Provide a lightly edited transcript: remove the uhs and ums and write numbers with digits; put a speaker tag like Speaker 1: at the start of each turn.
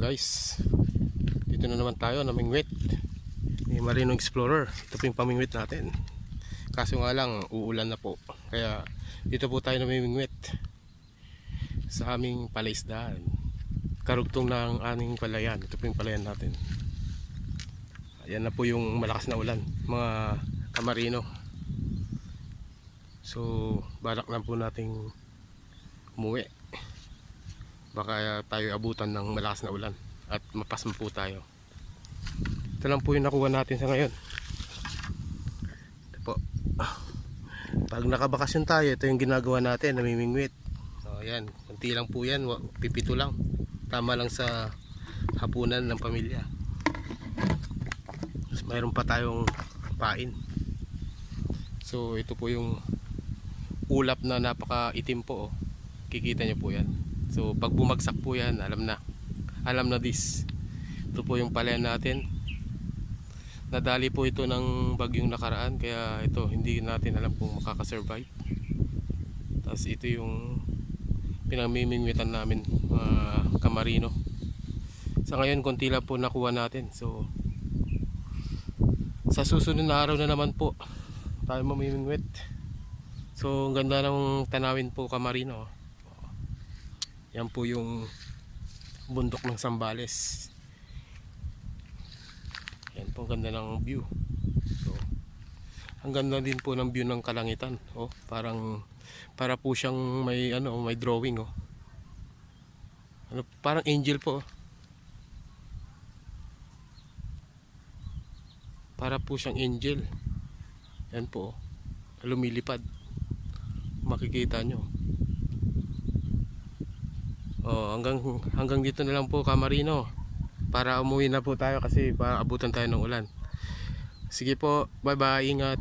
Speaker 1: guys, dito na naman tayo namingwit ni Marino Explorer. Ito po yung pamingwit natin, kaso nga lang uulan na po, kaya dito po tayo namimingwit sa aming palaisdaan, karugtong ng aming palayan. Ito po yung palayan natin. Ayan na po yung malakas na ulan mga kamarino. So balak lang po nating umuwi, baka tayo abutan ng malakas na ulan at mapasma po tayo. Ito lang po yung nakuha natin sa ngayon. Ito po, pag nakabakasyon tayo, ito yung ginagawa natin, namimingwit. So ayan, kunti lang po yan, pipito lang, tama lang sa hapunan ng pamilya. Tapos mayroon pa tayong pain. So ito po yung ulap na napaka itim po, oh. Kikita nyo po yan. So pag bumagsak po yan, alam na this. Ito po yung palayan natin. Nadali po ito ng bagyong nakaraan, kaya ito hindi natin alam kung makakasurvive. Tapos ito yung pinamimingwitan namin mga kamarino. Sa ngayon konti lang po nakuha natin. So sa susunod na araw na naman po tayo mamimingwit. So ang ganda ng tanawin po kamarino. Yan po yung bundok ng Zambales. Yan po ang ganda ng view. So ang ganda din po ng view ng kalangitan. Oh, para po siyang may may drawing, oh. Parang angel po, oh. Para po siyang angel. Yan po, oh. Lumilipad. Makikita nyo. Oh, hanggang dito na lang po kamarino, para umuwi na po tayo kasi paabutan tayo ng ulan. Sige po, bye bye, ingat.